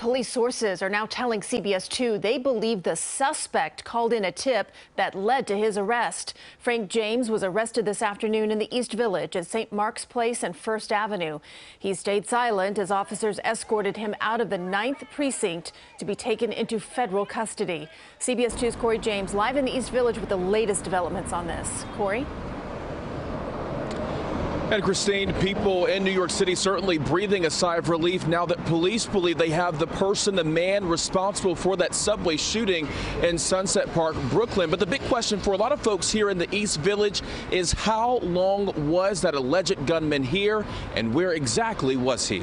Police sources are now telling CBS 2 they believe the suspect called in a tip that led to his arrest. Frank James was arrested this afternoon in the East Village at St. Mark's Place and First Avenue. He stayed silent as officers escorted him out of the 9th precinct to be taken into federal custody. CBS 2's Cory James live in the East Village with the latest developments on this. Cory? And Christine, people in New York City certainly breathing a sigh of relief now that police believe they have the man responsible for that subway shooting in Sunset Park, Brooklyn. But the big question for a lot of folks here in the East Village is how long was that alleged gunman here and where exactly was he?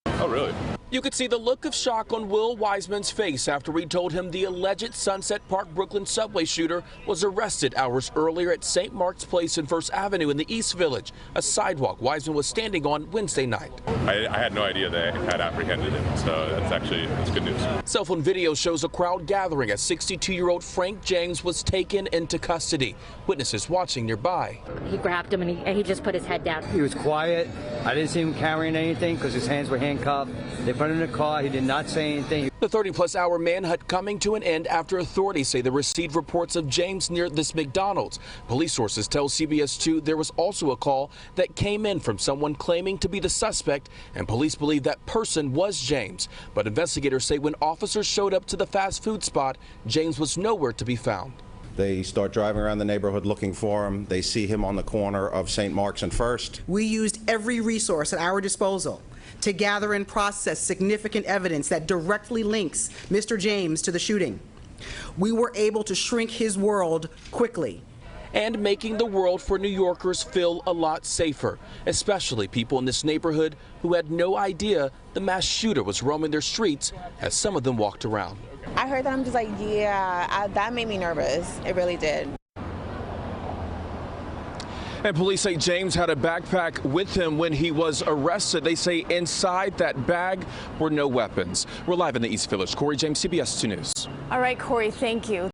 Oh, really? You could see the look of shock on Will Wiseman's face after we told him the alleged Sunset Park, Brooklyn subway shooter was arrested hours earlier at St. Mark's Place and First Avenue in the East Village, a sidewalk Wiseman was standing on Wednesday night. I had no idea they had apprehended him, so that's good news. Cell phone video shows a crowd gathering as 62-year-old Frank James was taken into custody. Witnesses watching nearby. He grabbed him and he just put his head down. He was quiet. I didn't see him carrying anything because his hands were handcuffed. They put him in the car. He did not say anything. The 30-plus hour manhunt coming to an end after authorities say they received reports of James near this McDonald's. Police sources tell CBS 2 there was also a call that came in from someone claiming to be the suspect, and police believe that person was James. But investigators say when officers showed up to the fast food spot, James was nowhere to be found. They start driving around the neighborhood looking for him. They see him on the corner of St. Mark's and First. We used every resource at our disposal to gather and process significant evidence that directly links Mr. James to the shooting. We were able to shrink his world quickly. And making the world for New Yorkers feel a lot safer, especially people in this neighborhood who had no idea the mass shooter was roaming their streets as some of them walked around. I heard that, I'm just like, yeah, that made me nervous. It really did. And police say James had a backpack with him when he was arrested. They say inside that bag were no weapons. We're live in the East Village. Cory James, CBS 2 News. All right, Cory, thank you.